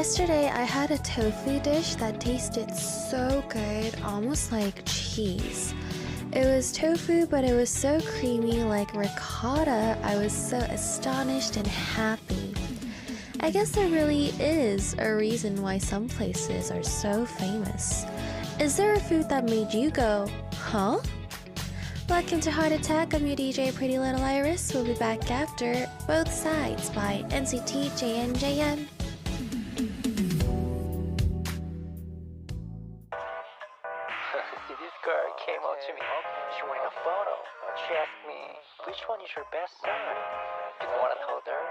Yesterday, I had a tofu dish that tasted so good, almost like cheese. It was tofu, but it was so creamy like ricotta. I was so astonished and happy. I guess there really is a reason why some places are so famous. Is there a food that made you go, huh? Welcome to Heart Attack. I'm your DJ Pretty Little Iris. We'll be back after Both Sides by NCT JNJM. See, this girl came up to me. She wanted a photo. She asked me, which one is your best side? You know what I told her?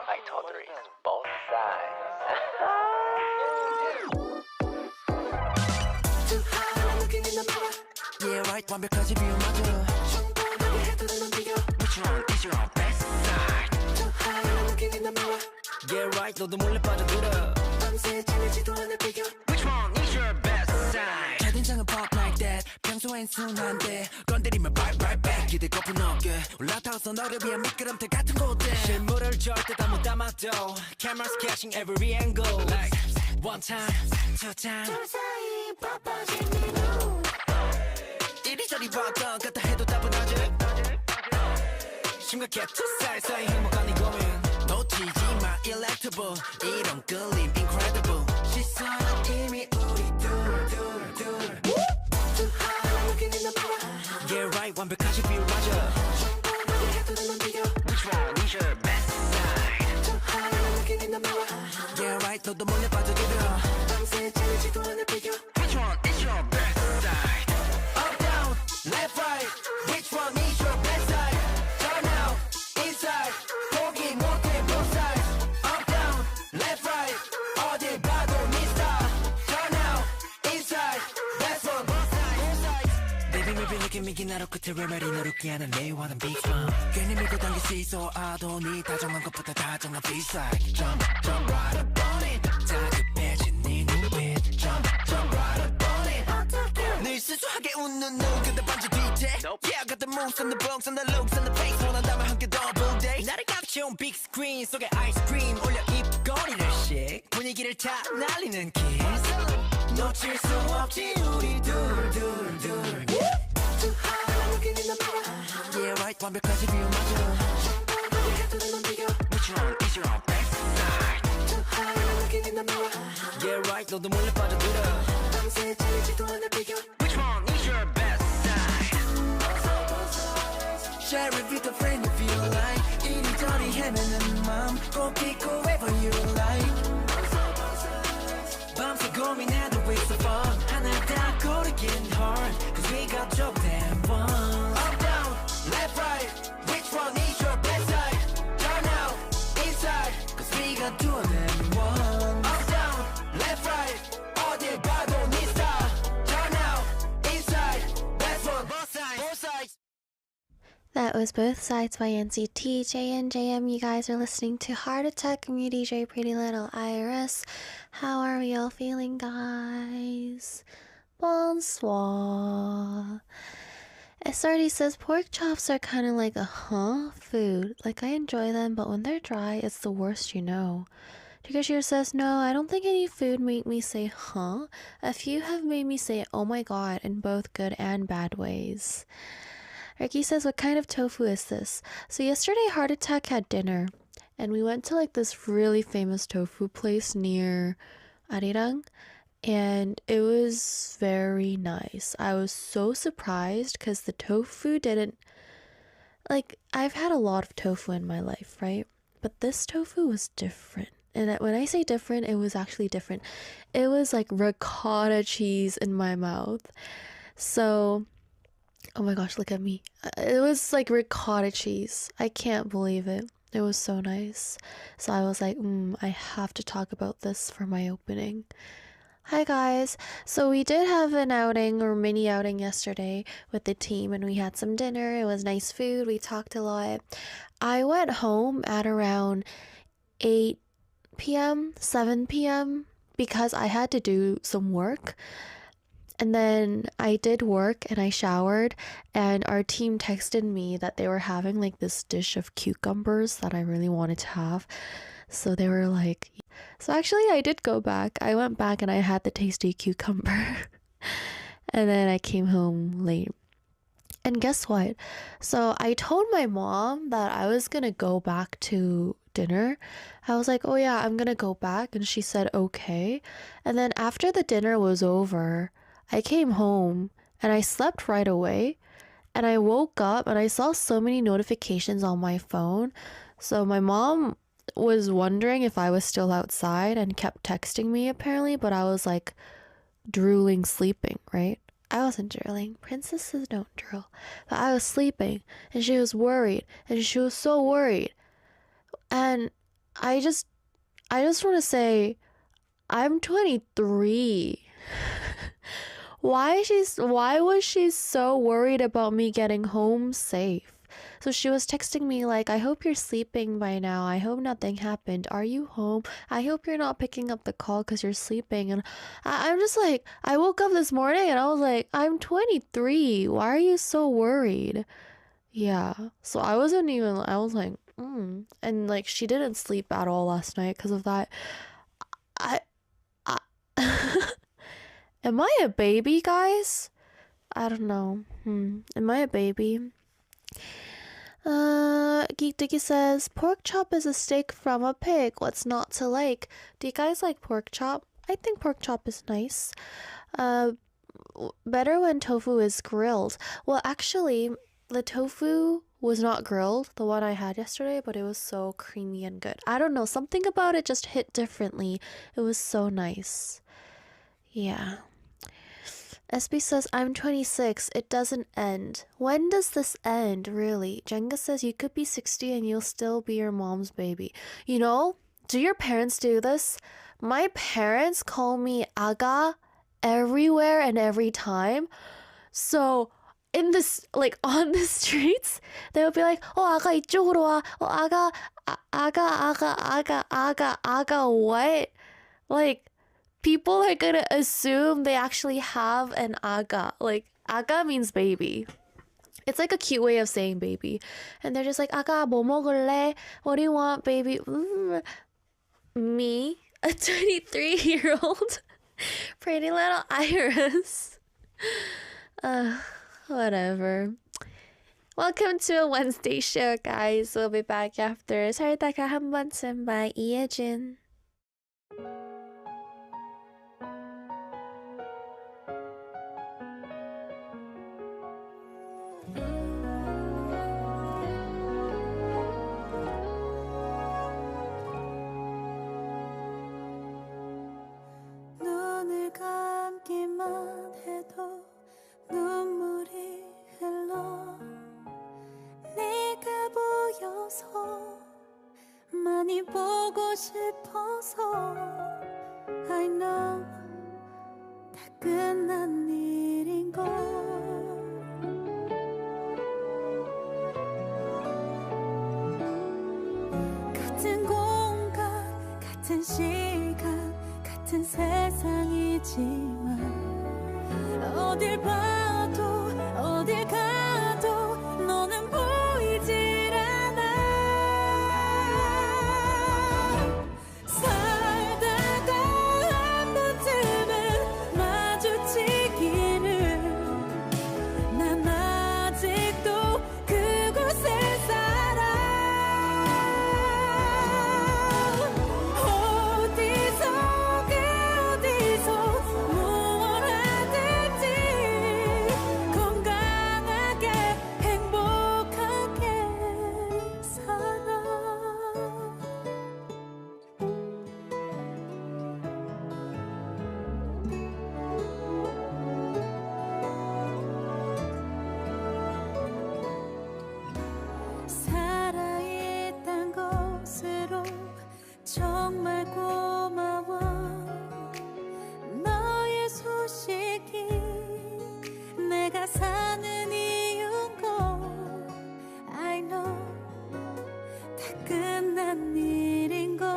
I told her it's both sides. Yeah, right, 완벽하지 비유마저 Which one is your best side? Yeah, right, 너도 몰래 빠져들어 Which one is your best side? 채팅창은 pop like that 평소엔 순한데 건드리면 right back 기대 거품 어깨 올라타서 너를 위한 미끄럼틀 같은 곳에 실물을 절대 다 못 담아도 Cameras catching every angle Like one time, two time 이리저리 왔다 갔다 해도 답은 아직 심각해 two sides 사이 행복한 이 고민 놓치지 마 electable 이런 끌림 incredible 시선은 이미 우리 둘 Yeah right 완벽하지 비율 맞아 Which one is your best side? Yeah right 너도 몰래 빠져들어 Which one is your best side? Up down left right Which one is your best side? Turn out inside 포기 못해 both sides Up down left right 어딜 봐도 네 style Turn out inside Best one both sides Baby maybe look at me 나로 끝에 왜 말이 너롭게 하는 내 원한 big fun 괜히 밀고 당길 수 있어 아도 네 다정한 것보다 다정한 B-side Jump right up on it 다급해진 네 눈빛 Jump right up on it 늘 수수하게 웃는 눈 근데 반지 뒤태 Yeah I got the moves and the bumps and the looks and the face 원한다면 함께 double date 나를 감춰온 big screen 속에 아이스크림 올려 입꼬리를 shake 분위기를 다 날리는 kiss 놓칠 수 없지 우리 둘 Yeah right 완벽하지 비유 맞아 Which one is your best side? Yeah right 너도 몰래 빠져들어 Which one is your best side? Share it with a friend if you like 이리저리 헤매는 맘 꼭 pick whoever you like 밤새 고민해도 it's so fun 하나 다 고르긴 hard Cause we got your damn one Up down, left right Which one is your best side? Turn out, inside Cause we got two of them one Up down, left right 어딜 봐도 네 style Turn out, inside Best one, both sides That was Both Sides by NCT JNJM. You guys are listening to Heart Attack. I'm your DJ Pretty Little Iris. How are we all feeling, guys? Bonsoir. SRD says pork chops are kind of like a food. Like I enjoy them, but when they're dry, it's the worst you know. Takashir says, no, I don't think any food made me say huh. A few have made me say oh my god in both good and bad ways. Ricky says, what kind of tofu is this? So yesterday Heart Attack had dinner and we went to like this really famous tofu place near Arirang and it was very nice. I was so surprised because the tofu didn't, like I've had a lot of tofu in my life, right? But this tofu was different. And when I say different, it was actually different. It was like ricotta cheese in my mouth. So oh my gosh, look at me. It was like ricotta cheese. I can't believe it. It was so nice. So I was like, I have to talk about this for my opening. Hi guys. So we did have an outing or mini outing yesterday with the team and we had some dinner. It was nice food. We talked a lot. I went home at around 8 p.m., 7 p.m. because I had to do some work. And then I did work and I showered and our team texted me that they were having like this dish of cucumbers that I really wanted to have. So they were like, so actually I did go back. I went back and I had the tasty cucumber. And then I came home late. And guess what? So I told my mom that I was gonna go back to dinner. I was like, oh yeah, I'm gonna go back. And she said, okay. And then after the dinner was over, I came home and I slept right away. And I woke up and I saw so many notifications on my phone. So my mom was wondering if I was still outside and kept texting me apparently, but I was like drooling, sleeping, right? I wasn't drooling. Princesses don't drool. But I was sleeping and she was worried and she was so worried. And I just want to say I'm 23. Why was she so worried about me getting home safe? So she was texting me like, I hope you're sleeping by now. I hope nothing happened. Are you home? I hope you're not picking up the call because you're sleeping. And I'm just like, I woke up this morning and I was like, I'm 23. Why are you so worried? Yeah. So I was like, And like, she didn't sleep at all last night because of that. I, I Am I a baby, guys? I don't know. Am I a baby? Geek Dicky says, pork chop is a steak from a pig. What's not to like? Do you guys like pork chop? I think pork chop is nice. Better when tofu is grilled. Well, actually, the tofu was not grilled, the one I had yesterday, but it was so creamy and good. I don't know, something about it just hit differently. It was so nice. Yeah. SB says, I'm 26. It doesn't end. When does this end, really? Jenga says, you could be 60 and you'll still be your mom's baby. You know, do your parents do this? My parents call me aga everywhere and every time. So, in this, like, on the streets, they would be like, aga 이쪽으로 와. Aga, what? Like, people are gonna assume they actually have an aga. Like, aga means baby. It's like a cute way of saying baby. And they're just like, aga, 뭐 먹을래? What do you want, baby? Me, a 23-year-old pretty little iris. Whatever. Welcome to a Wednesday show, guys. We'll be back after 살다가 한 번쯤 by 이예진. 눈을 감기만 해도 눈물이 흘러 네가 보여서 많이 보고 싶어서 I know 다 끝난 일인걸 같은 공간 같은 시간 같은 세상이지만 어딜 봐도 어딜 가도 너는 보이질 않아 살다가 한 번쯤은 마주치기를 난 아직도 그곳에 살아 어디서 무얼 하든지 건강하게 행복하게 살아 살아있단 것으로 정말 고마워 너의 소식이 내가 사는 이유고 I know 다 끝난 일인걸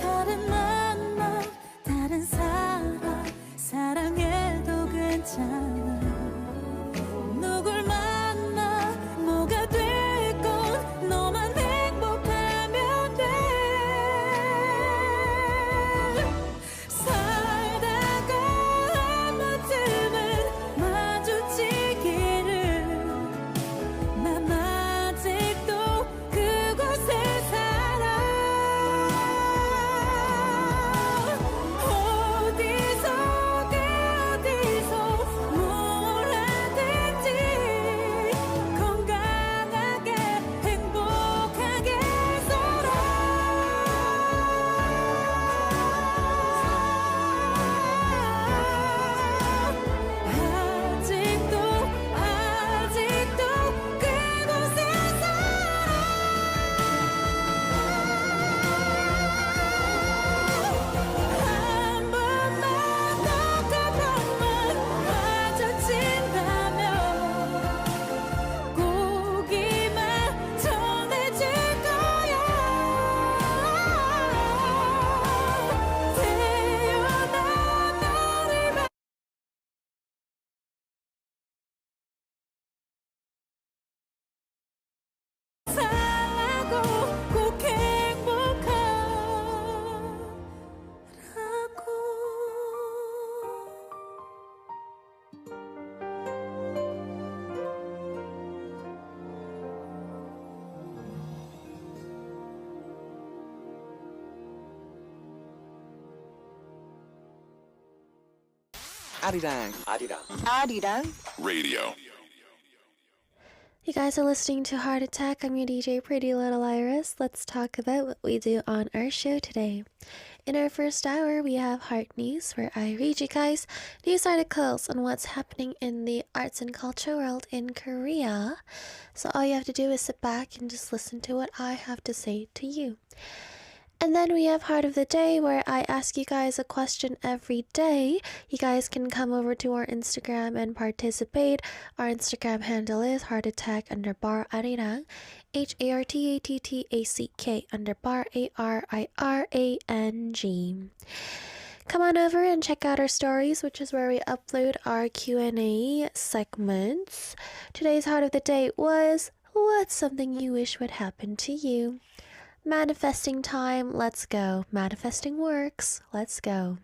다른 만남 다른 사람 사랑해도 괜찮아 누굴 만나 뭐가 됐건 너만 행복하게 Arirang. Arirang. Radio. You guys are listening to Heart Attack. I'm your DJ, Pretty Little Iris. Let's talk about what we do on our show today. In our first hour, we have Heart News, where I read you guys news articles on what's happening in the arts and culture world in Korea. So all you have to do is sit back and just listen to what I have to say to you. And then we have Heart of the Day, where I ask you guys a question every day. You guys can come over to our Instagram and participate. Our Instagram handle is heartattack_Arirang, HARTATTACK_ARIRANG. Come on over and check out our stories, which is where we upload our Q&A segments. Today's Heart of the Day was, what's something you wish would happen to you? Manifesting time, let's go. Manifesting works, let's go.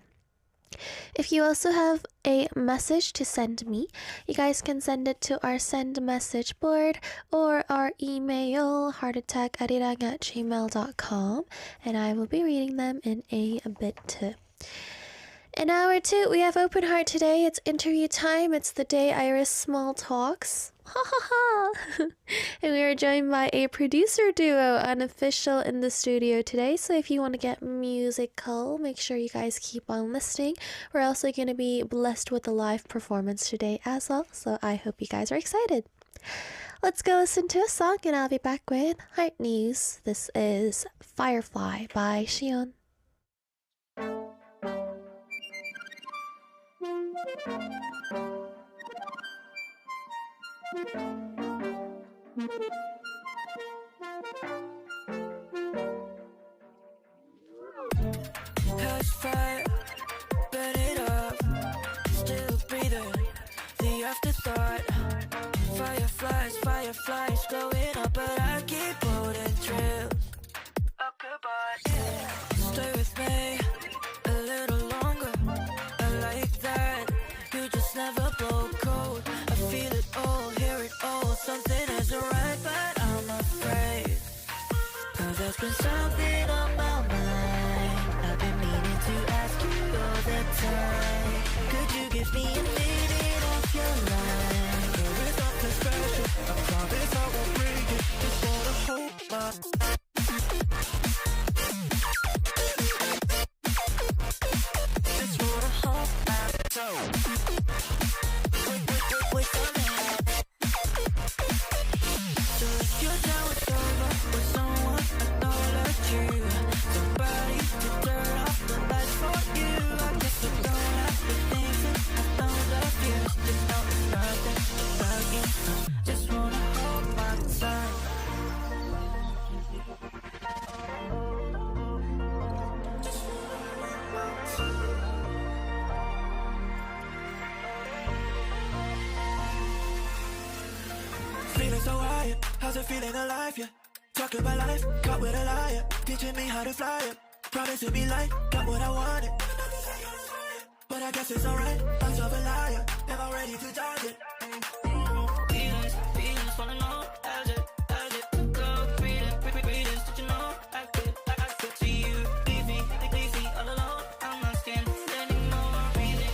If you also have a message to send me, you guys can send it to our send message board or our email, heartattackarirang@gmail.com, and I will be reading them in a bit too. In hour 2, we have Open Heart today. It's interview time. It's the day Iris Small talks. Ha ha ha! And we are joined by a producer duo, Unofficial, in the studio today. So if you want to get musical, make sure you guys keep on listening. We're also going to be blessed with a live performance today as well. So I hope you guys are excited. Let's go listen to a song and I'll be back with Heart News. This is Firefly by Shion. Touch fire, burn it up. Still breathing, the afterthought. Fireflies glowing up, but I keep holding trails. Up goodbye, stay with me a little longer. I like that, you just never blow cold. I feel it all, hear it all. Something isn't right, but I'm afraid. Cause there's been something on my mind. I've been meaning to ask you all the time. Could you give me a minute of your life? There is nothing special, I promise I won't bring it. Just wanna hold my just wanna hold my toe. Wait for me. So if you're down with over with someone, acknowledge you. Somebody to turn off the lights for you. I guess I don't have to think that I found a few. Just know it's nothing about you. Just wanna hold my time. Feeling so high, how's it feeling alive, yeah? Talking about life, caught with a liar. Teaching me how to fly it. Promising me life, got what I wanted. But I guess it's alright, I'm so a liar. Never ready to charge it. Feelings falling off as it go. Breathing, did you know I could see you. Leave me all alone. I'm not scared anymore. Breathing.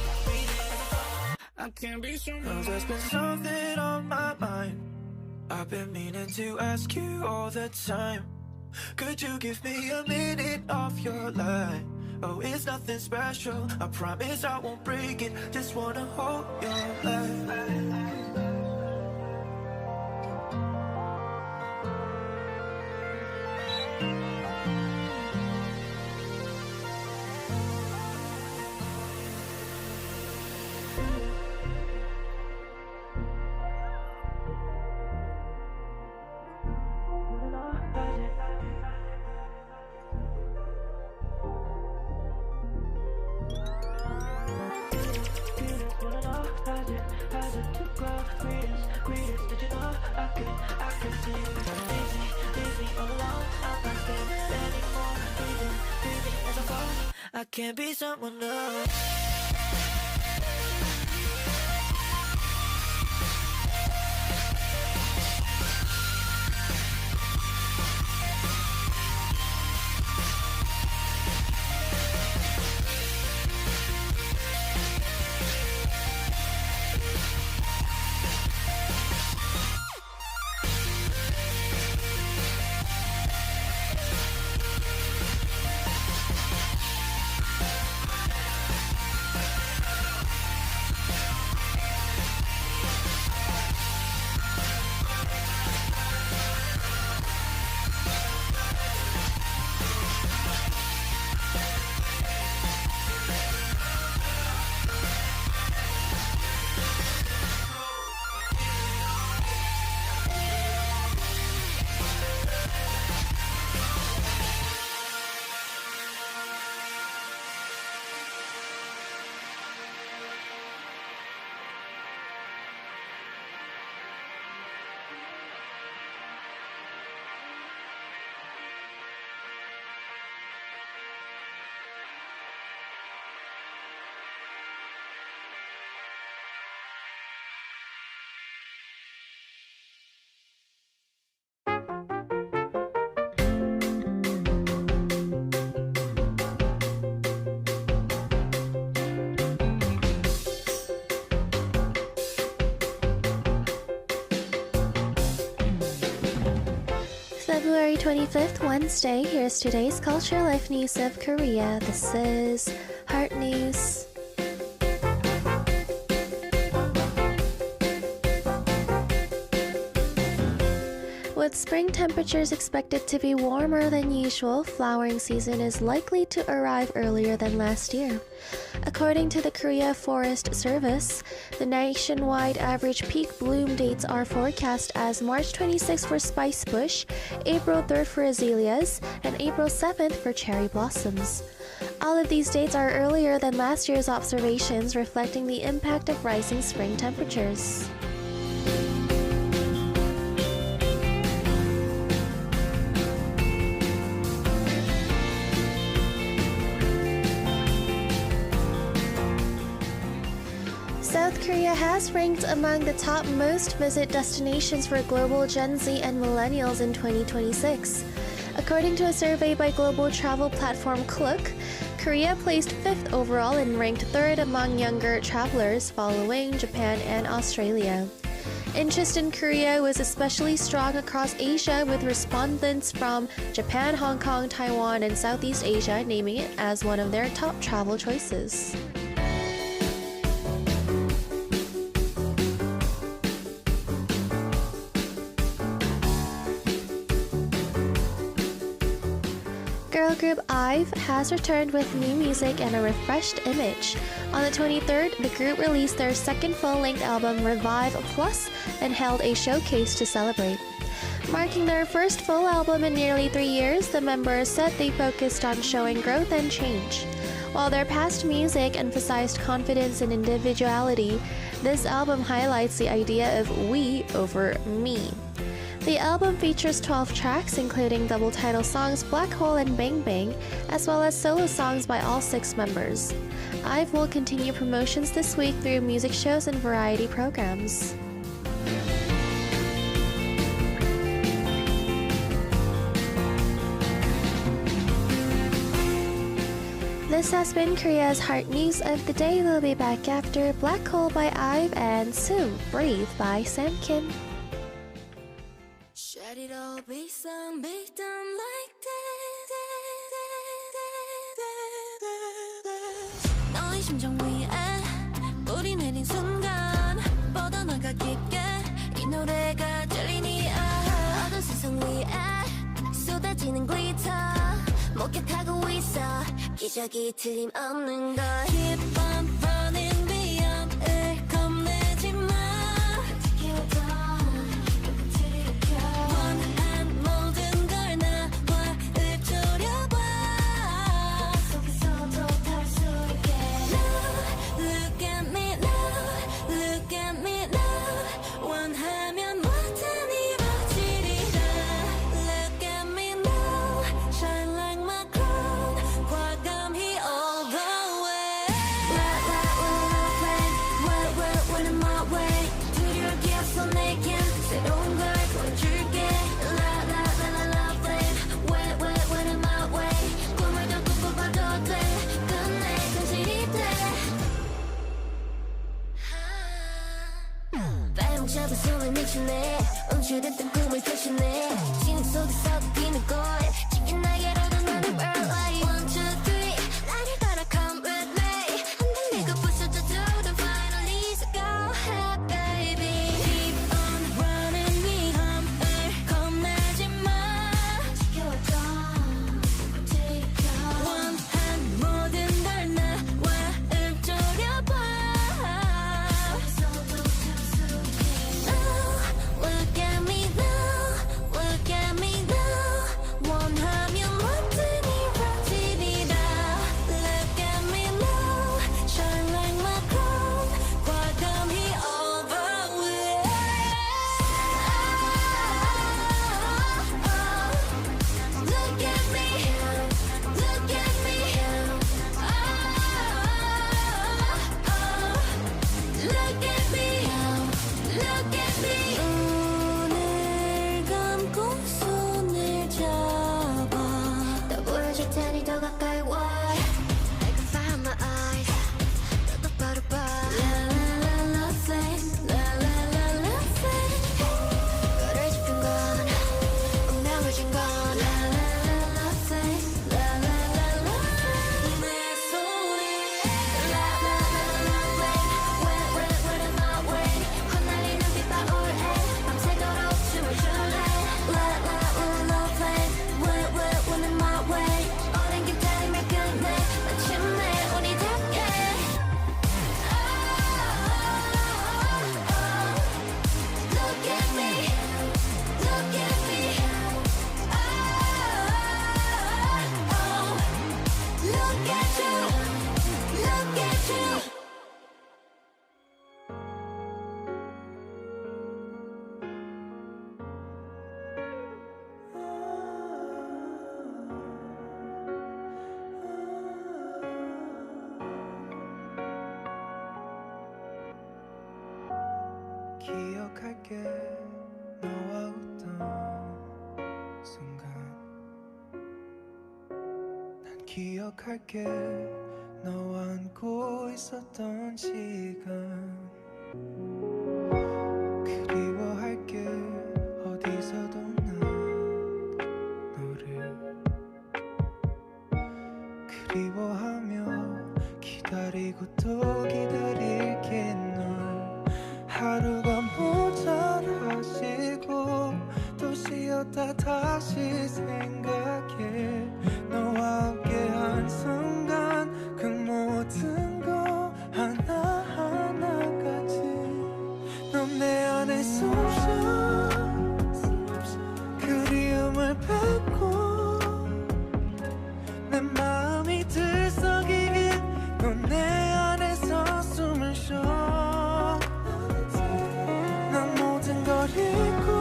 I can't be so. Cause there's been something on my mind. I've been meaning to ask you all the time. Could you give me a minute of your life? Oh, it's nothing special, I promise I won't break it. Just wanna hold your life. I can't be someone else. 25th Wednesday, here's today's Culture Life News of Korea. This is Heart News. With spring temperatures expected to be warmer than usual, flowering season is likely to arrive earlier than last year. According to the Korea Forest Service, the nationwide average peak bloom dates are forecast as March 26th for spice bush, April 3rd for azaleas, and April 7th for cherry blossoms. All of these dates are earlier than last year's observations, reflecting the impact of rising spring temperatures. South Korea has ranked among the top most visit destinations for global Gen Z and millennials in 2026. According to a survey by global travel platform Klook, Korea placed 5th overall and ranked 3rd among younger travelers, following Japan and Australia. Interest in Korea was especially strong across Asia, with respondents from Japan, Hong Kong, Taiwan, and Southeast Asia naming it as one of their top travel choices. Girl group IVE has returned with new music and a refreshed image. On the 23rd, the group released their second full-length album, Revive Plus, and held a showcase to celebrate. Marking their first full album in nearly 3 years, the members said they focused on showing growth and change. While their past music emphasized confidence and individuality, this album highlights the idea of we over me. The album features 12 tracks, including double title songs Black Hole and Bang Bang, as well as solo songs by all 6 members. IVE will continue promotions this week through music shows and variety programs. This has been Korea's Heart News of the Day. We'll be back after Black Hole by IVE and soon Breathe by Sam Kim. Should it all be done like this? 너의 심장 위에 뿌리 내린 순간 뻗어나가 깊게 이 노래가 들리니 어두운 세상 위에 쏟아지는 glitter 목격하고 있어 기적이 틀림없는 걸 Keep on running 위험을 겁내지 마 잡은 손을 미치네 움츠렸던 꿈을 대신해 진흙 속에서 비는 걸 지긴 날개로도 나는 burn like 1, 2, 3 나를 따라 come with me 흔들리고 부서져도 then finally so go ahead baby Keep on running 위험을 겁내지 마 지켜줘 지켜 원한 모든 걸 나와 읊조려봐 Look at me now, 원한 기억할게 너와 웃던 순간 난 기억할게 너와 안고 있었던 시간 그리워할게 어디서도 난 너를 그리워하며 기다리고 또 기다릴게 널 하루가 모자라시고 또 쉬었다 다시 생각해 너와 함께한 순간 그 모든 거 하나하나까지 넌 내 안에 숨쉬어 그리움을 뱉고 내 마음이 들썩이게 넌 내 안에서 숨을 쉬어 난 모든 걸 잊고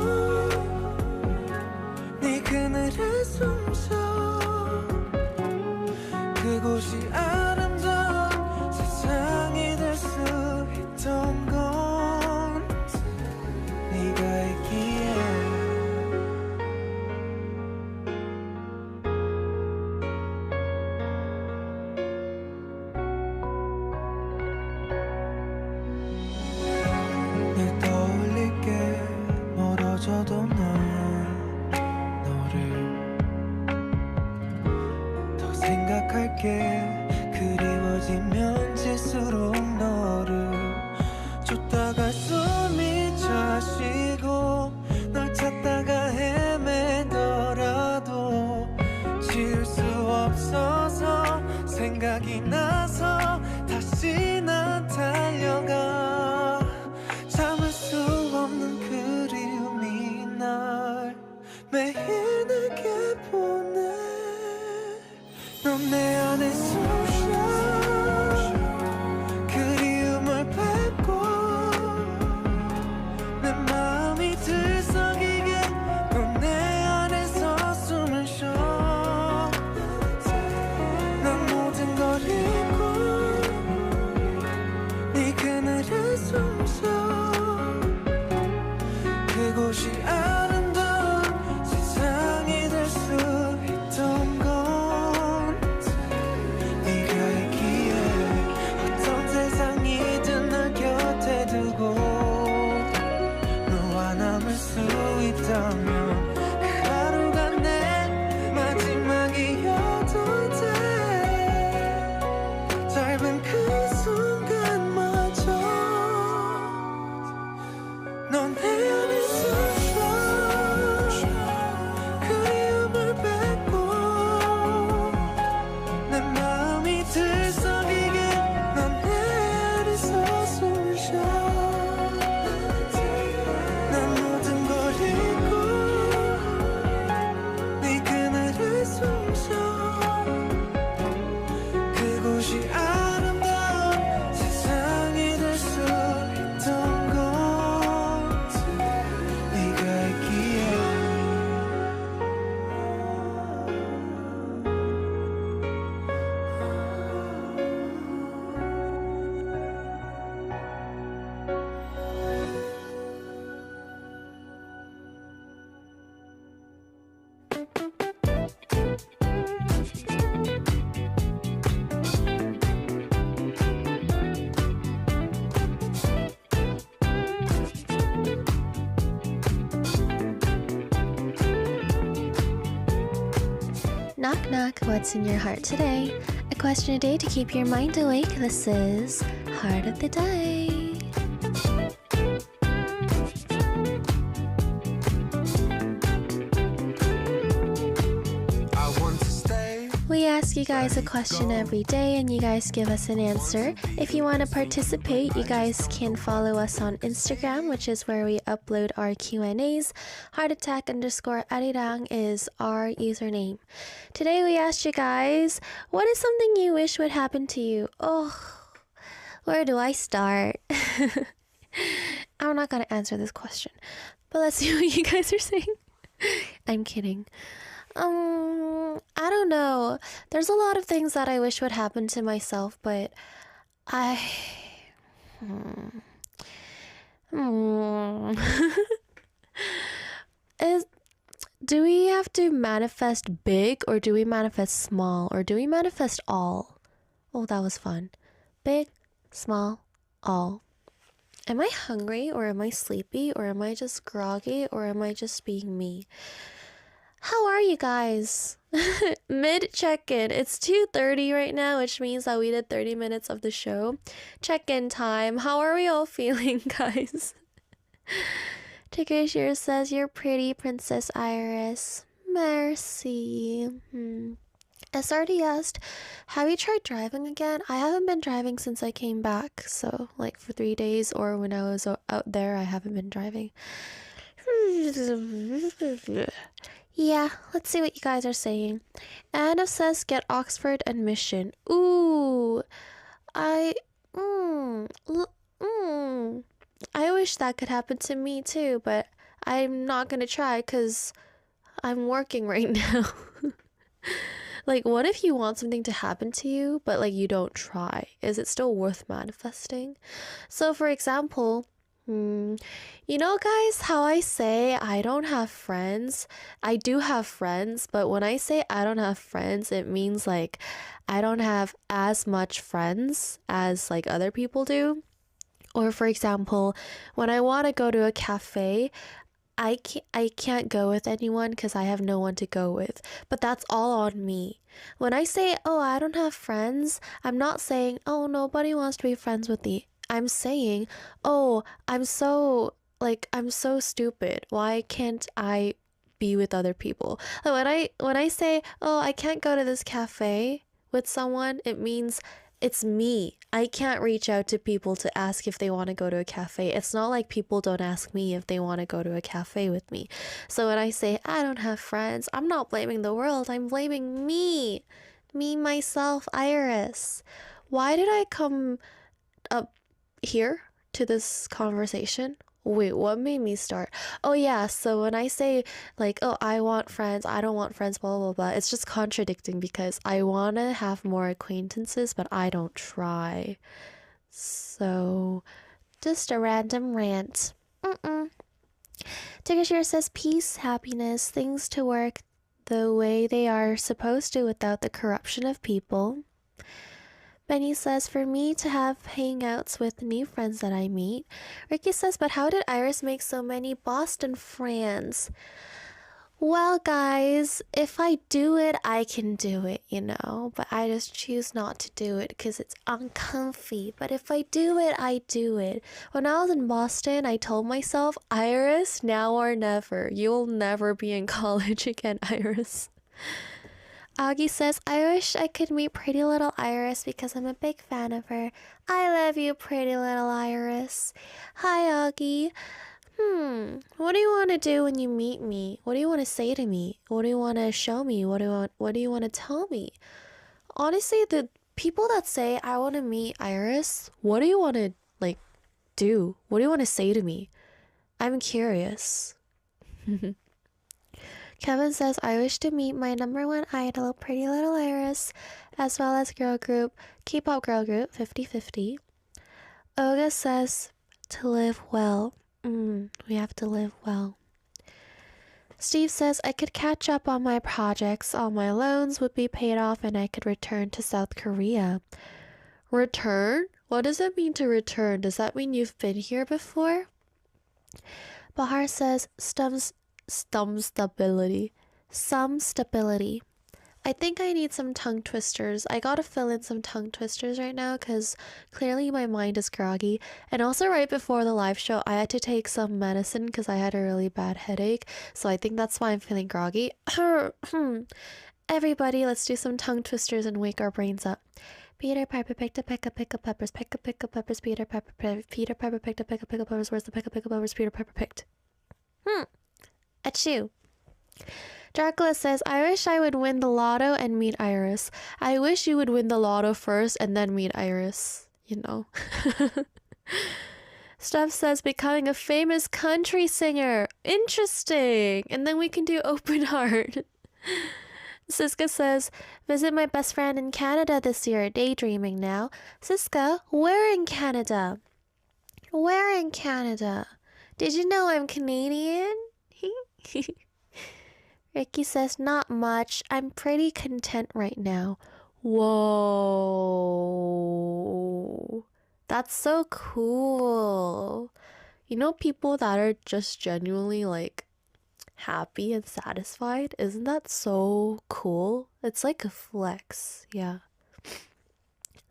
네 그늘에 숨쉬어 그곳이 아름다운 세상이 될 수 있던 건 네가 있기에 늘 떠올릴게 멀어져도 난 너를 더 생각할게 그리워지면 질수록 너를 쫓다가 숨이 차시고 널 찾다가 헤매더라도 지울 수 없어서 생각이 나서 다시 난 달려가 참을 수 없는 그리움이 날 매일 내게 보내 넌 내 안에 숨쉬어 그리움을 뱉고 내 마음이 들썩이게 넌 내 안에서 숨을 쉬어 난 모든 걸 잊고 네 그늘에 숨쉬어 그곳이 아름다운 세상이 될 수 있던 건 네가 있기에 어떤 세상이든 날 곁에 두고 너와 남을 수 있다면 그 하루가 내 마지막이어도 돼 짧은 그 순간마저 넌 내 안에 숨쉬어 그리움을 뱉고 내 마음이 들썩이게 넌 내 안에서 숨을 쉬어 난 모든 걸 잊고 네 그늘에 숨쉬어 그곳이 아름다운 세상이 될 수 있던 건 네가 있기에 Knock knock, what's in your heart today? A question a day to keep your mind awake. This is Heart of the Day. I want to stay We ask you guys a question every day and you guys give us an answer. If you want to participate, you guys can follow us on Instagram, which is where we upload our Q&As. Arirang is our username. Today we asked you guys, what is something you wish would happen to you? Oh, where do I start? I'm not going to answer this question, but let's see what you guys are saying. I'm kidding. I don't know. There's a lot of things that I wish would happen to myself, but Mm. Is Do we have to manifest big or do we manifest small or do we manifest all? Oh, that was fun. Big, small, all. Am I hungry or am I sleepy or am I just groggy or am I just being me? How are you guys? Mid check-in. It's 2:30 right now, which means that we did 30 minutes of the show. Check-in time. How are we all feeling, guys? Takeshir says, "You're pretty, Princess Iris." Mercy. SRD asked, "Have you tried driving again?" I haven't been driving since I came back, so like for 3 days, or when I was out there, I haven't been driving. Yeah, let's see what you guys are saying. Anna says, "Get Oxford admission." Ooh, I, I wish that could happen to me too, but I'm not gonna try because I'm working right now. Like, what if you want something to happen to you, but like you don't try? Is it still worth manifesting? So, for example, you know, guys, how I say I don't have friends? I do have friends, but when I say I don't have friends, it means like I don't have as much friends as like other people do. Or for example, when I want to go to a cafe, I can't go with anyone because I have no one to go with. But that's all on me. When I say, "Oh, I don't have friends," I'm not saying, "Oh, nobody wants to be friends with me." I'm saying, "Oh, I'm so stupid. Why can't I be with other people?" Like when I say, "Oh, I can't go to this cafe with someone," it means it's me. I can't reach out to people to ask if they want to go to a cafe. It's not like people don't ask me if they want to go to a cafe with me. So when I say I don't have friends, I'm not blaming the world. I'm blaming me. Me, myself, Iris. Why did I come up here to this conversation? Wait, what made me start? Oh yeah, so when I say like, "Oh, I want friends, I don't want friends, blah blah blah," it's just contradicting because I want to have more acquaintances, but I don't try. So, just a random rant. Takashira says, "Peace, happiness, things to work the way they are supposed to without the corruption of people." Benny says, "For me to have hangouts with new friends that I meet." Ricky says, "But how did Iris make so many Boston friends?" Well, guys, if I do it, I can do it, you know? But I just choose not to do it because it's uncomfy. But if I do it, I do it. When I was in Boston, I told myself, "Iris, now or never. You'll never be in college again, Iris." Augie says, "I wish I could meet Pretty Little Iris because I'm a big fan of her." I love you, Pretty Little Iris. Hi, Augie. What do you want to do when you meet me? What do you want to say to me? What do you want to show me? What do you want to tell me? Honestly, the people that say I want to meet Iris, what do you want to like do? What do you want to say to me? I'm curious. Kevin says, "I wish to meet my number one idol, Pretty Little Iris, as well as girl group, K-pop girl group, 50/50. Olga says, "To live well." We have to live well. Steve says, "I could catch up on my projects, all my loans would be paid off, and I could return to South Korea." Return? What does it mean to return? Does that mean you've been here before? Bahar says, Some stability. I think I need some tongue twisters. I gotta fill in some tongue twisters right now because clearly my mind is groggy. And also, right before the live show, I had to take some medicine because I had a really bad headache. So I think that's why I'm feeling groggy. Everybody, let's do some tongue twisters and wake our brains up. Peter Piper picked a peck of pickled peppers. Peck a peppers. Peter Piper picked a peck of pickled peppers. Where's the peck of pickled peppers Peter Piper picked? Achoo. Dracula says, "I wish I would win the lotto and meet Iris." I wish you would win the lotto first and then meet Iris, you know. Steph says, "Becoming a famous country singer." Interesting. And then we can do open heart. Siska says, "Visit my best friend in Canada this year. Daydreaming now." Siska, where in Canada? Where in Canada? Did you know I'm Canadian? Ricky says, not much. I'm pretty content right now. Whoa. That's so cool. You know, people that are just genuinely like happy and satisfied? Isn't that so cool? It's like a flex. Yeah.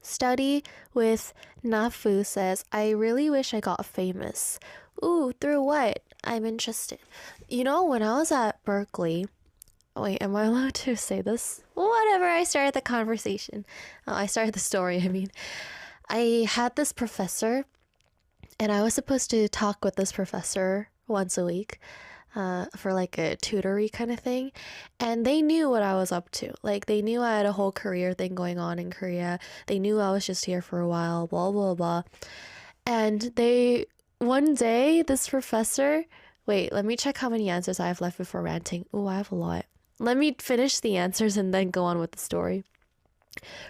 Study with Nafu says, I really wish I got famous. Ooh, through what? I'm interested. You know, when I was at Berkeley, wait, am I allowed to say this? Whatever, I started the conversation. I started the story, I mean. I had this professor, and I was supposed to talk with this professor once a week for like a tutory kind of thing. And they knew what I was up to. Like, they knew I had a whole career thing going on in Korea. They knew I was just here for a while, blah, blah, blah. And one day, this professor, wait, let me check how many answers I have left before ranting. Oh, I have a lot. Let me finish the answers and then go on with the story.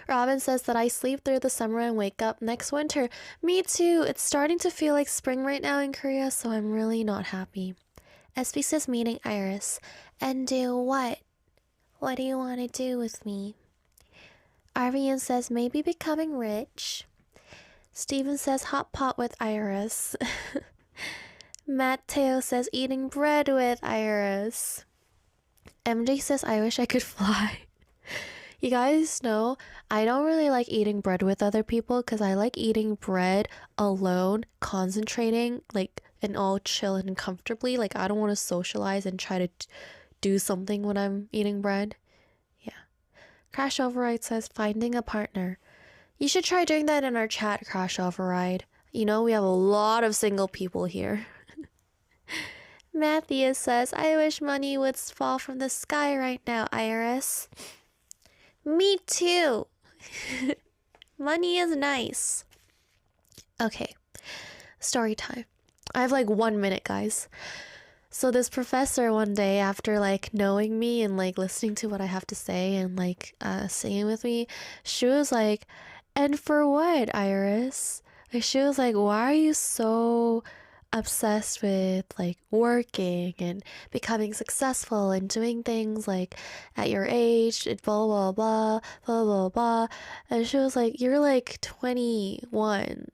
Robin says that I sleep through the summer and wake up next winter. Me too. It's starting to feel like spring right now in Korea, so I'm really not happy. SB says meeting Iris. And do what? What do you want to do with me? Arvian says maybe becoming rich. Steven says hot pot with Iris. Matteo says eating bread with Iris. MJ says I wish I could fly. You guys know I don't really like eating bread with other people because I like eating bread alone, concentrating, like, and all chill and comfortably. Like, I don't want to socialize and try to do something when I'm eating bread. Yeah. Crash Override says finding a partner. You should try doing that in our chat, Crash Override. You know, we have a lot of single people here. Matthias says, I wish money would fall from the sky right now, Iris. Me too. Money is nice. Okay, story time. I have like 1 minute, guys. So this professor one day, after like knowing me and like listening to what I have to say and like singing with me, she was like, and for what, Iris? Like, she was like, why are you so obsessed with like working and becoming successful and doing things like at your age, blah blah blah blah blah blah? And she was like, you're like 21.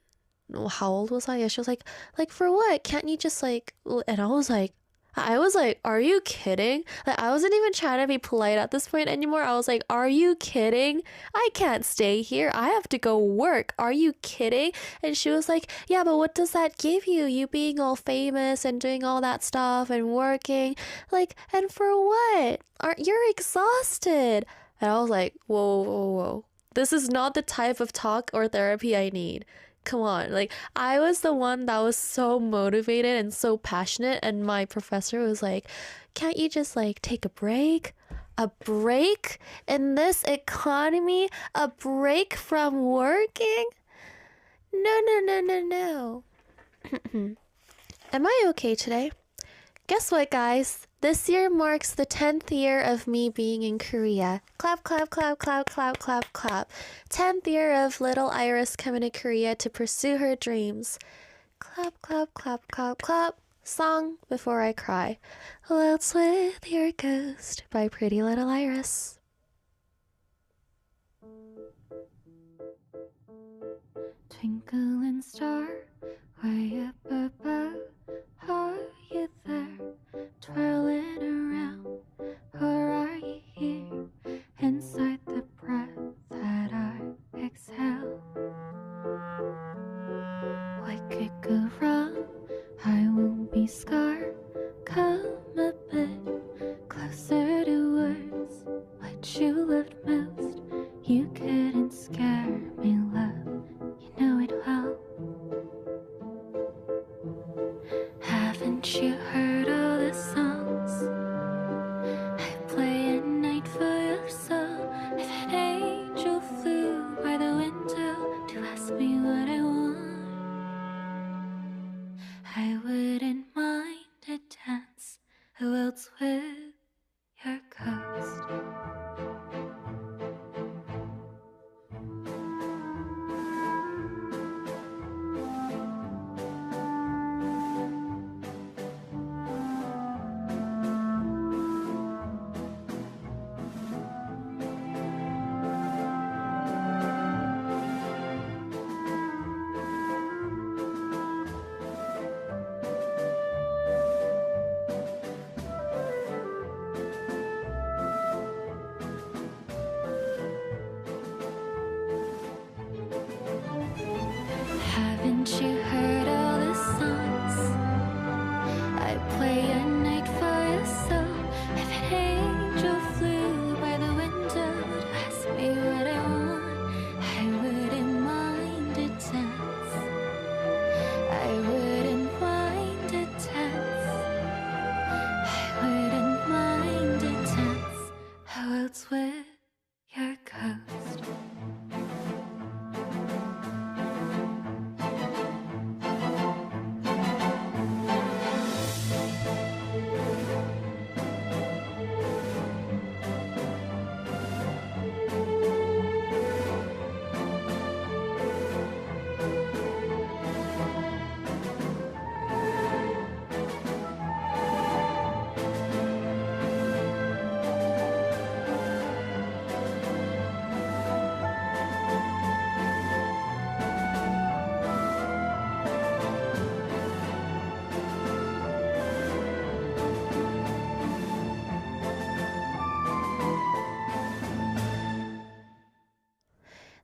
How old was I? Yeah, she was like for what? Can't you just like? And I was like, are you kidding? Like, I wasn't even trying to be polite at this point anymore. I was like, are you kidding? I can't stay here. I have to go work. Are you kidding? And she was like, yeah, but what does that give you? You being all famous and doing all that stuff and working. Like, and for what? You're exhausted. And I was like, whoa, whoa, whoa. This is not the type of talk or therapy I need. Come on, like, I was the one that was so motivated and so passionate, and my professor was like, can't you just like take a break? A break in this economy? A break from working? No, no, no, no, no. Am I okay today? Guess what, guys? This year marks the 10th year of me being in Korea. Clap, clap, clap, clap, clap, clap, clap. 10th year of little Iris coming to Korea to pursue her dreams. Clap, clap, clap, clap, clap. Song before I cry. Waltz with your ghost by Pretty Little Iris. Twinkling star, way up above, are you there? Twirling around, or are you here? Inside the breath that I exhale. What could go wrong? I won't be scarred. Come a bit closer to words. What you loved most, you couldn't scare me, love. You know it well. Haven't you heard all the songs I play at night for your soul? If an angel flew by the window to ask me what I want, I wouldn't mind. Haven't you heard all the songs I play at night for you? So if an angel flew by the window to ask me what I want, I wouldn't mind a dance. I wouldn't mind a dance. I wouldn't mind a dance. How else with your ghost?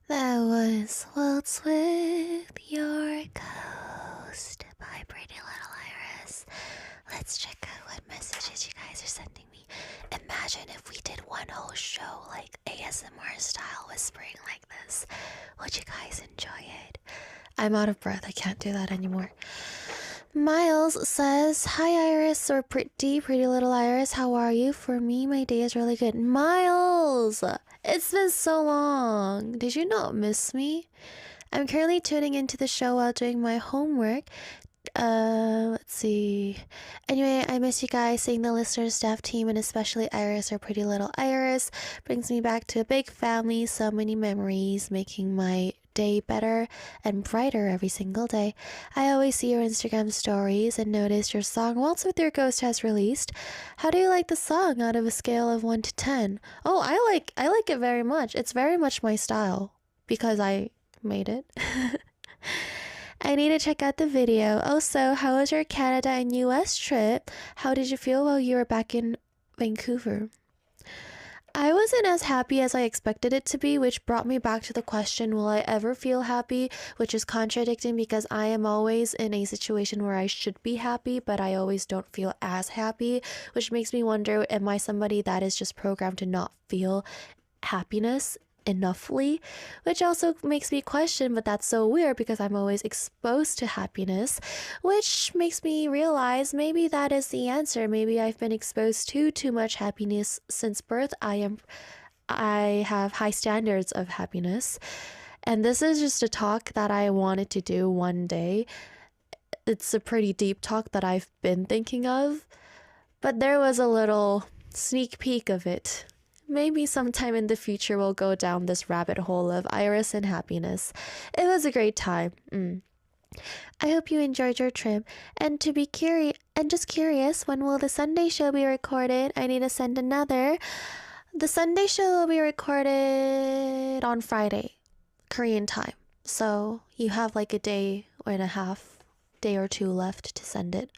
That was Waltz with Your Ghost by Pretty Little Iris. Let's check out what messages you guys are sending me. Imagine if we did one whole show like ASMR style whispering like this. Would you guys enjoy it? I'm out of breath. I can't do that anymore. Miles says, "Hi Iris, or pretty little Iris. How are you? For me, my day is really good." Miles, it's been so long. Did you not miss me? I'm currently tuning into the show while doing my homework. Let's see. Anyway, I miss you guys. Seeing the listeners, staff team, and especially Iris, or pretty little Iris, brings me back to a big family. So many memories, making my day better and brighter every single day. I always see your Instagram stories and noticed your song Waltz with Your Ghost has released. How do you like the song out of a scale of 1 to 10? Oh, I like it very much. It's very much my style because I made it. I need to check out the video. Also, how was your Canada and US trip? How did you feel while you were back in Vancouver? I wasn't as happy as I expected it to be, which brought me back to the question, will I ever feel happy? Which is contradicting because I am always in a situation where I should be happy, but I always don't feel as happy, which makes me wonder, am I somebody that is just programmed to not feel happiness enoughly? Which also makes me question, but that's so weird because I'm always exposed to happiness, which makes me realize maybe that is the answer. Maybe I've been exposed to too much happiness since birth. I have high standards of happiness, and this is just a talk that I wanted to do one day. It's a pretty deep talk that I've been thinking of, but there was a little sneak peek of it. Maybe sometime in the future we'll go down this rabbit hole of Iris and happiness. It was a great time. I hope you enjoyed your trip. And to be curious, when will the Sunday show be recorded? I need to send another. The Sunday show will be recorded on Friday, Korean time. So you have like a day or two left to send it.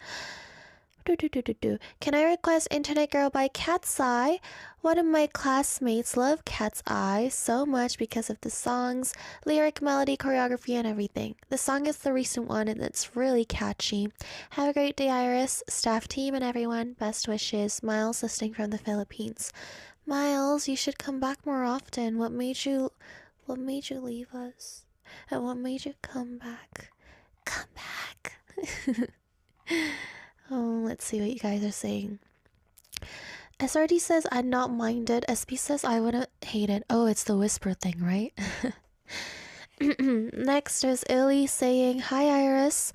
Can I request Internet Girl by Cat's Eye? One of my classmates love Cat's Eye so much because of the song's lyric, melody, choreography, and everything. The song is the recent one and it's really catchy. Have a great day, Iris, staff team, and everyone. Best wishes. Miles, listening from the Philippines. Miles, you should come back more often. What made you leave us? And what made you come back? Come back. Oh, let's see what you guys are saying. SRD says, I'd not mind it. SB says, I wouldn't hate it. Oh, it's the whisper thing, right? Next is Illy saying, hi Iris.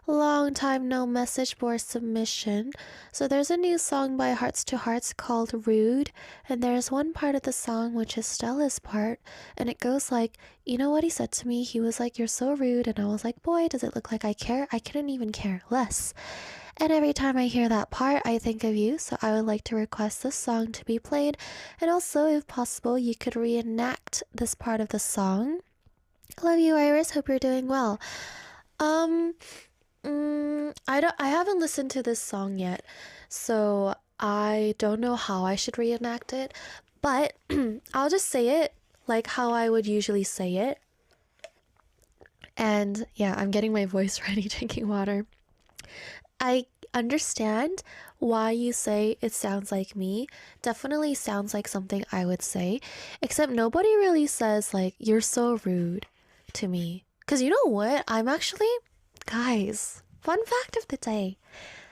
Long time no message or submission. So there's a new song by Hearts to Hearts called Rude. And there's one part of the song which is Stella's part. And it goes like, you know what he said to me? He was like, you're so rude. And I was like, boy, does it look like I care? I couldn't even care less. And every time I hear that part, I think of you, so I would like to request this song to be played. And also, if possible, you could reenact this part of the song. Love you, Iris. Hope you're doing well. I haven't listened to this song yet, so I don't know how I should reenact it. But I'll just say it like how I would usually say it. And yeah, I'm getting my voice ready drinking water. I understand why you say it sounds like me. Definitely sounds like something I would say. Except nobody really says, like, you're so rude to me. Because you know what? I'm actually, guys, fun fact of the day.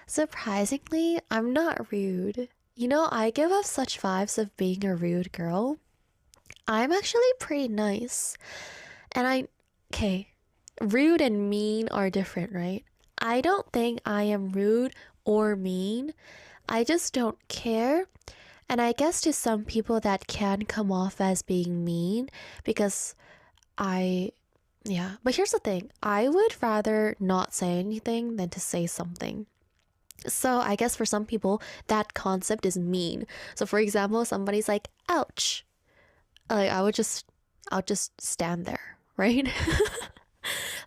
Surprisingly, I'm not rude. You know, I give off such vibes of being a rude girl. I'm actually pretty nice. And okay, rude and mean are different, right? I don't think I am rude or mean. I just don't care. And I guess to some people that can come off as being mean because yeah. But here's the thing, I would rather not say anything than to say something. So I guess for some people, that concept is mean. So for example, somebody's like, ouch. Like I'll just stand there, right?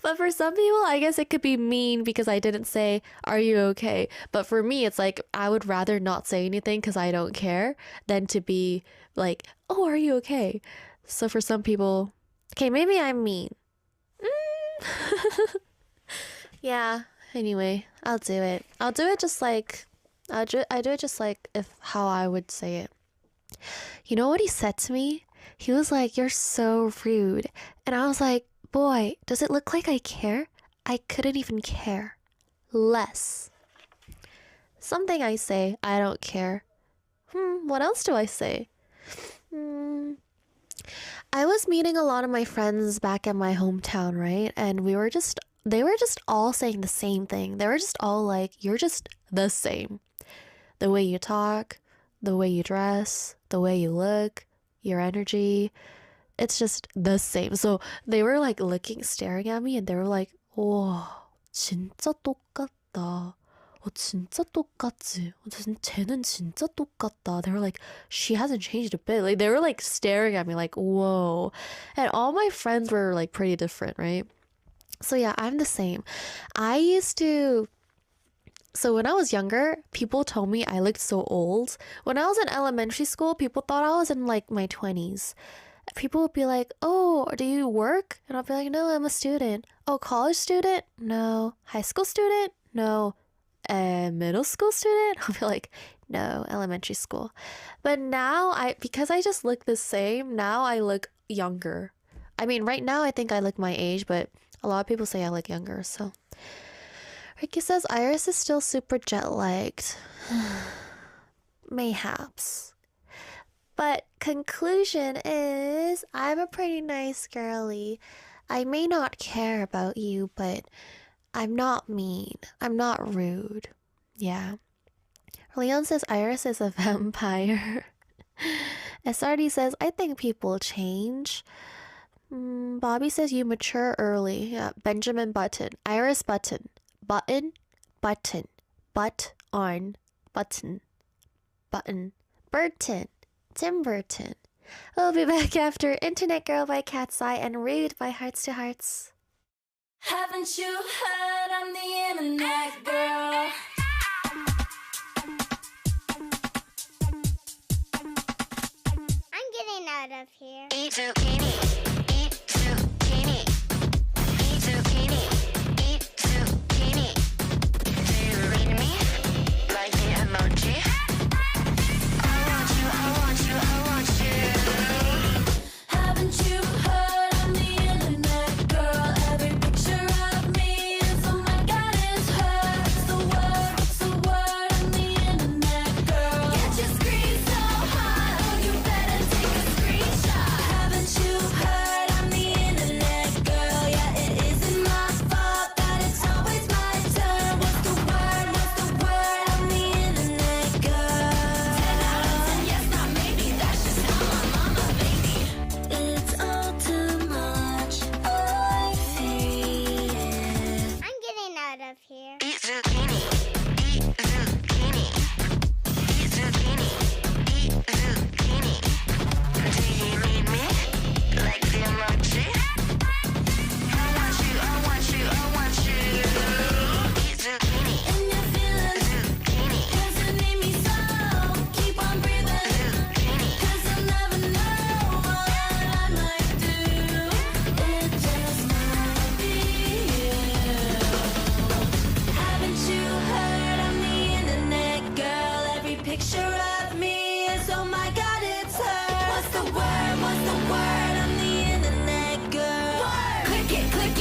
But for some people, I guess it could be mean because I didn't say, are you okay? But for me, it's like, I would rather not say anything because I don't care than to be like, oh, are you okay? So for some people, okay, maybe I'm mean. Yeah, anyway, I'll do it. I'll do it just like, I do it just like if how I would say it. You know what he said to me? He was like, you're so rude. And I was like, boy, does it look like I care? I couldn't even care less. Something I say, I don't care. What else do I say? I was meeting a lot of my friends back in my hometown, right? And they were just all saying the same thing. They were just all like, you're just the same. The way you talk, the way you dress, the way you look, your energy. It's just the same. So they were like staring at me and they were like, 와, 진짜 똑같다. 진짜 똑같지. 쟤는 진짜 똑같다. They were like, she hasn't changed a bit. Like they were like staring at me like, whoa. And all my friends were like pretty different, right? So yeah, I'm the same. So when I was younger, people told me I looked so old. When I was in elementary school, people thought I was in like my 20s. People would be like, oh, do you work? And I'll be like, no, I'm a student. Oh, college student? No. High school student? No. Middle school student? I'll be like, no, elementary school. But now, because I just look the same, now I look younger. I mean, right now I think I look my age, but a lot of people say I look younger, so. Ricky says Iris is still super jet-lagged. Mayhaps. But conclusion is, I'm a pretty nice girly. I may not care about you, but I'm not mean. I'm not rude. Yeah. Leon says Iris is a vampire. SRD says, I think people change. Bobby says you mature early. Yeah. Benjamin Button. Iris Button. Button. Button. Butt on. Button. Button. Burton. Tim Burton. We'll be back after Internet Girl by Cat's Eye and Rude by Hearts to Hearts. Haven't you heard I'm the internet girl? I'm getting out of here. Eat zucchini. Eat zucchini. Eat zucchini. Eat zucchini. Do you read me? Like the emoji? I want you, I want you, I want you. Haven't you heard I'm the internet girl? Every picture of me is, oh my god, it's her. What's the word? I'm the internet girl. Get your screen so hot, oh you better take a screenshot. Haven't you heard?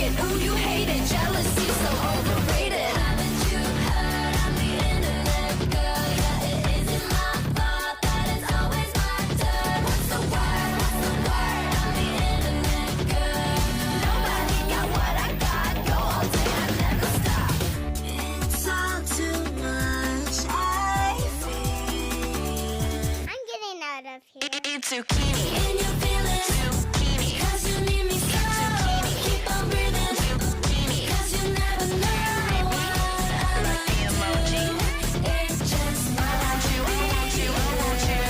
it. Ooh, you hate it. Jealousy so overrated. Haven't you heard on the internet, girl? Yeah, it isn't my fault that it's always my turn. What's the word? What's the word on the internet, girl? Nobody got what I got. Go all day, I never stop. It's all too much, I feel. I'm getting out of here. It's zucchini. In your feelings. Zucchini. 'Cause you need me so. Keep on breathing. Zucchini. 'Cause you never know what I like the emoji. It's just I want you, I want you, I want you.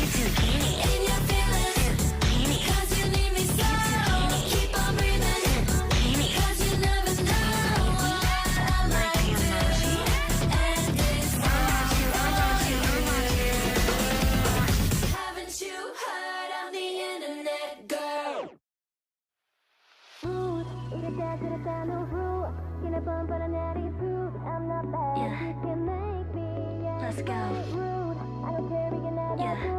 It's zucchini. In your feelings. Zucchini. 'Cause you need me so. Keep on breathing. Zucchini. 'Cause you never know what I like the emoji. And it's I want you, I want you, I want you. Haven't you heard on the internet, girl? Rude, 이랬다 no rude. Get up on but I'm not rude. I'm not bad. Yeah. You can make me Let's go. rude. I don't care we can never Yeah. do.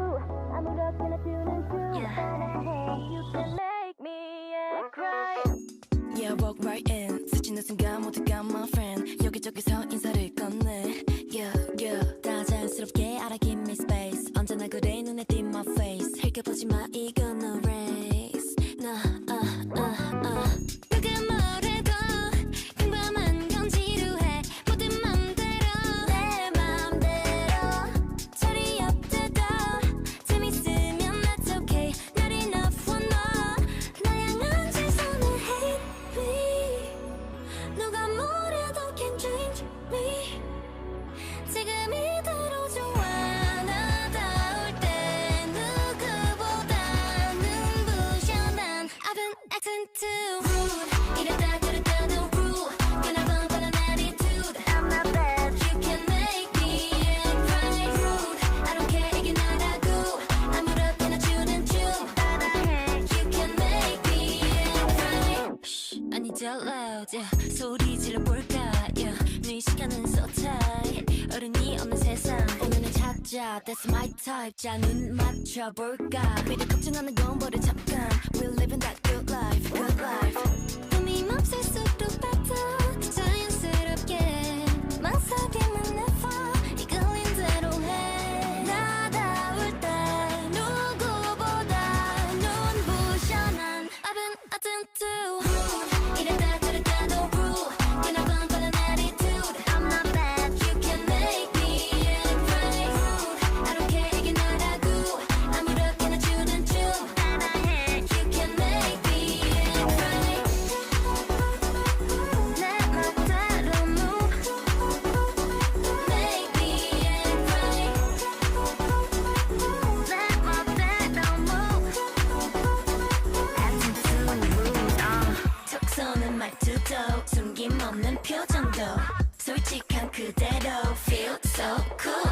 I'm not gonna tune into. Yeah. You can make me cry. Yeah, walk right in. 스치는 순간 모두가 my friend. 여기저기서 인사를 건네. Yeah, yeah. 다 자연스럽게 알아, give me space. 언제나 그래, 눈에 띈 my face. 흘겨보지 마, 이건 no race. 누가 뭐래도 평범한 건 지루해. 모든 맘대로 내 맘대로. 자리 없대도 재밌으면 that's okay. Not enough for no. 나 향한 시선을 hate me. 누가 뭐래도 can't change me. 지금 이대로 좋아. 나다울 때 누구보다 눈부셔 난. I've been acting too rude. 이랬다 저랬다 no rude. 그날 밤바란 attitude. I'm not bad. You can make me act right. Rude. I don't care 이게 나라고. 아무렇게나 추는 춤 따라해. You can make me act right. Shh, I need your loud. Yeah. 소리 질러볼까. Yeah. 네 시간은 so tight. 어른이 없는 세상. 오늘은 찾자. That's my type. 자, 눈 맞춰볼까. 미래 걱정하는 건 버려 잠깐. We're living that good life. Good life. 꿈이 맘쓸수록 better. 자연스럽게. 망설임은 never. 이끌린 대로 해. 나다울 때 누구보다 눈부셔 난. I've been acting too rude. 이랬다 저랬다 no rude. 그날 밤바란 attitude. I'm not bad. You can make me act right. Rude. I don't care 이게 나라고. 아무렇게나 추는 춤 따라해. You can make me act right. 내 멋대로 move. Make me act right. 내 멋대로 move. Acting too rude. 톡 쏘는 말투도 숨김없는 표정도 솔직한 그대로 feel so cool.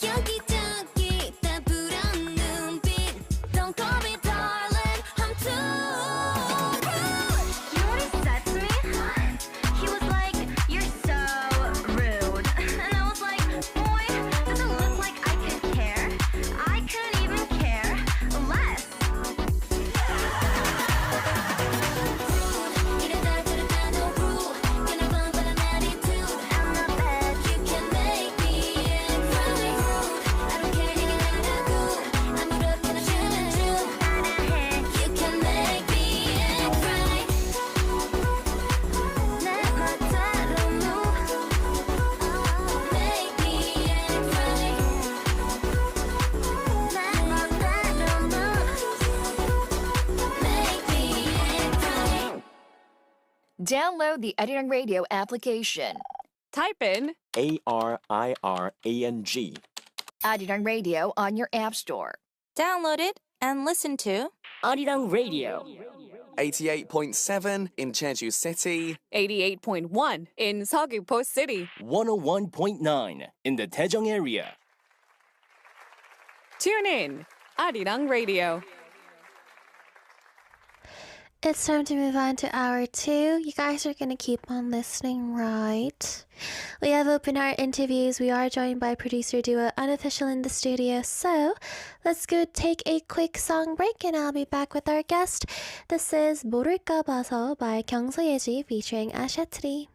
여기저기 다 부러운 눈빛. Don't call me darling, I'm too rude. You know what he said to me? He was like, "You're so rude," and I was like, "Boy, does it look like I could care? I couldn't even care less." 이랬다 저랬다 no rude. 그날 밤바란 attitude. I'm not bad. You can make me act right. Rude. I don't care 이게 나라고. 아무렇게나 추는 춤 따라해. You can make me act right. 내 멋대로 move. Make me act right. 내 멋대로 move. Make me act right. Download the Arirang Radio application. Type in ARIRANG. Arirang Radio on your app store. Download it and listen to Arirang Radio. 88.7 in Jeju City, 88.1 in Seogwipo City. 101.9 in the Daejeong area. Tune in, Arirang Radio. It's time to move on to hour 2. You guys are gonna keep on listening, right? We have open hour interviews. We are joined by producer duo Unofficial in the studio. So let's go take a quick song break and I'll be back with our guest. This is 모를까 봐서 by 경서예지 featuring Asha Tree.